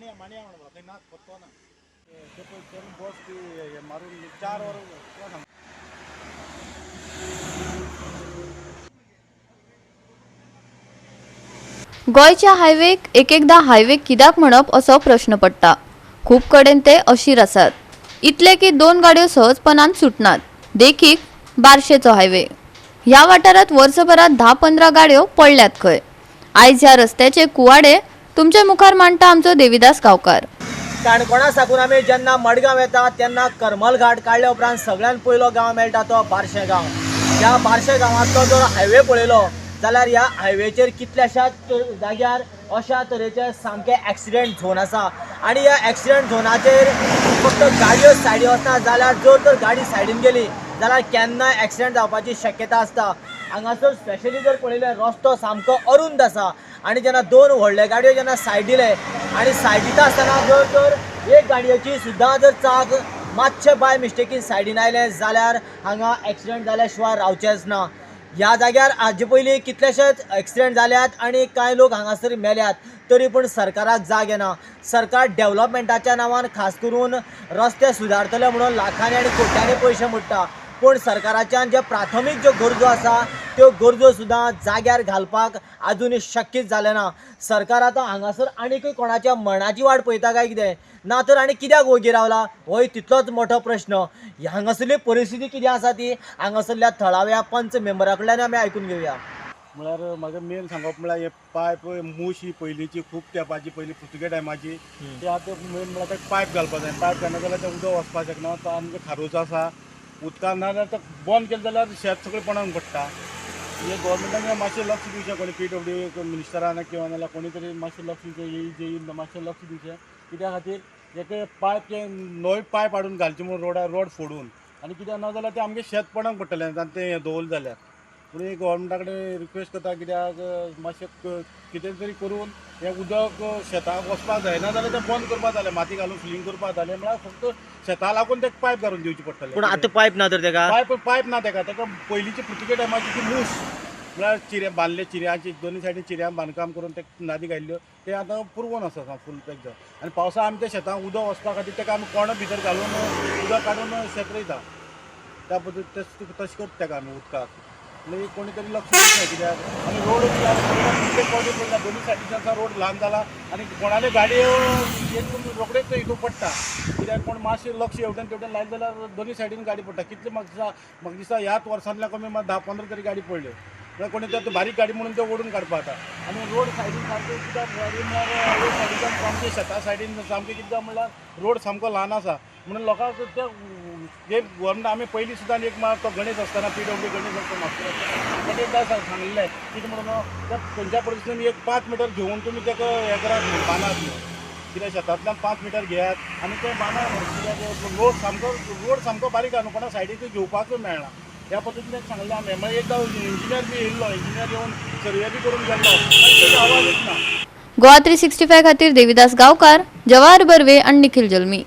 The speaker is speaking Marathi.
मानिया म्हणून थंय नाच पत्तो ना ते पळय बस ती मारून 4 वर गोयच्या हायवेक एकदा हायवे कित्याक म्हणप असो प्रश्न पडटा। खूप कडेन ते अशीर आसात, इतले की 2 गाडयो सहजपणान सुटनात। देखीक बार्शेचो हायवे ह्या वाठारात वर्सभरात 10-15 गाडयो पडल्यात खंय। आयज ह्या रस्त्याचे कुवाडे तुमचे मुखार मांडटा आमचो देविदास गांवकार। काणकोणा साकून आमी जेन्ना मडगांव येता तेन्ना करमल घाट काडल्या उपरांत सगळ्यात पयलो गांव मेळटा तो बार्शे गांव। ह्या बार्शे गांवांतलो जर हायवे पळयलो जाल्यार ह्या हायवेचेर कितल्याशाच जाग्यार अशा तरेचे सामके एक्सिडेंट झोन आसा आनी ह्या एक्सिडेंट झोनाचेर फक्त गाडयो सायडीन वचना जाल्यार जर तर गाडी सायडीन गेली जाल्यार केन्नाय एक्सिडेंट जावपाची शक्यता आसता। हांगासर स्पेशली जर पळयलें रस्तो सामको अरुंद आसा आनी जेन्ना 2 व्हडले गाडयो जेन्ना सायड दिले आनी सायड दिता आसतना जर तर एक गाडयेची सुद्दां जर चाक मातशें बाय मिस्टेकीन सायडीन आयलें जाल्यार हांगा एक्सिडेंट जाल्या शिवाय रावचेंच ना। ह्या जाग्यार हाजे पयलीं कितलेशेच एक्सिडेंट जाल्यात आनी कांय लोक हांगासर मेल्यात, तरी पूण सरकाराक जाग येना। सरकार डेव्हलपमेंटाच्या नांवान खास करून रस्ते सुदारतले म्हणून लाखांनी आनी कोट्यांनी पयशे मोडटा, पूण सरकाराच्यान जे प्राथमीक ज्यो गरजो आसा त्यो गरजो सुद्दां जाग्यार घालपाक आजुनूय शक्यच जालें ना। सरकार आतां हांगासर आनीकूय कोणाच्या मरणाची वाट पळयता काय कितें, ना तर आनी कित्याक वोगी रावला होय तितलोच मोठो प्रश्न। हांगासरली परिस्थिती कितें आसा ती हांगासरल्या थळाव्या पंच मेंबरा कडल्यान आमी आयकून घेवया। म्हळ्यार म्हाका मेन सांगप म्हळ्यार हे पायप मूस ही पयलींची खूब तेंपाची पयलीं पुर्तुगेज टायमाची ती आतां मेन म्हळ्यार ताका पायप घालपाक जाय। पायप घालना जाल्यार तें उदक वचपाक शकना। तो आमकां खारूच आसा उदकान ना जाल्यार तो बंद केलें जाल्यार शेत सगळें पडूंक पडटा। हे गव्हर्मेंटान मातशें लक्ष दिवचें, कोणी PWD मिनिस्टरान किंवा नाल्यार कोणी तरी मातशें लक्ष दिवचें, येईल मातशें लक्ष दिवचें। कित्या खातीर एक पायप ते नवे पायप हाडून घालचे म्हणून रोड फोडून, आनी कित्याक ना जाल्यार तें आमगे शेत पडूंक पडटलें आनी तें दवरलें जाल्यार। पूण गव्हर्मेंटा कडेन रिक्वेस्ट करता कित्याक मातशें कितें तरी करून हें उदक शेताक वचपाक जायना जाल्यार तें बंद करपाक जालें, माती घालून फिलिंग करपाक जालें। म्हळ्यार फक्त शेताक लागून तेका पायप घालून दिवचें पडटलें। पूण आतां पायप ना तर तेका पायप ना तेका पयलींची पुर्तुगेज टायमाची ती मूस म्हळ्यार चिऱ्या बांदले, चिऱ्याची दोनी सायडीन चिऱ्यान बांदकाम करून ते नादी घाल्ल्यो ते आतां पुरवून आसा फूल पॅक जावन। आनी पावसा आमी त्या शेतांक उदक वचपा खातीर तेका आमी कोण भितर घालून उदक काडून शेत रोयता। त्या पद्दत तशें करता तेका आमी उदकाक म्हणजे कोणी तरी लक्ष दिवचें। कित्याक आनी रोड पडला दोनी सायडीन रोड ल्हान जाला आनी कोणाले गाडयो येतून रोखडेच हितून पडटा। कित्याक कोण मातशें लक्ष हेवटेन तेवटेन लायलें जाल्यार दोनी सायडीन गाडी पडटा। कितले म्हाका दिसता ह्याच वर्सांतल्या कमी 10-15 तरी गाडी पडल्यो। म्हळ्यार कोणी त्या बारीक गाडी म्हणून ते ओडून काडपाक जाता। आनी रोड सायडीन सारको कित्याक गाडी म्हळ्यार रोड सायडीच्यान सामके शेता सायडीन सामकें कित्याक म्हळ्यार रोड सामको ल्हान आसा म्हणून लोकांक ते गव्हर्मेंट आमी पयलीं सुद्दां एक तो गणेश आसतना PWD गणेश आसतना ताणें एकदां सांगलेलें कितें म्हणून त्या खंयच्या परिस्थितीन एक 5 मिटर घेवन तुमी ताका हें करात बांदात न्हू, कित्याक शेतांतल्यान 5 मिटर घेयात आनी तें बांदात कित्याक रोड सामको बारीक आहा न्हू, कोणा सायडीक घेवपाकूय मेळना। ह्या पद्दतीन सांगलें आमी। मागीर एकदां इंजिनियर बी येयल्लो, इंजिनियर येवन सर्वे बी करून गेल्लो आनी तेजो आवाज येच ना। गोवा 365 खातीर देविदास गांवकार, जवाहर बर्वे आनी निखिल जल्मी।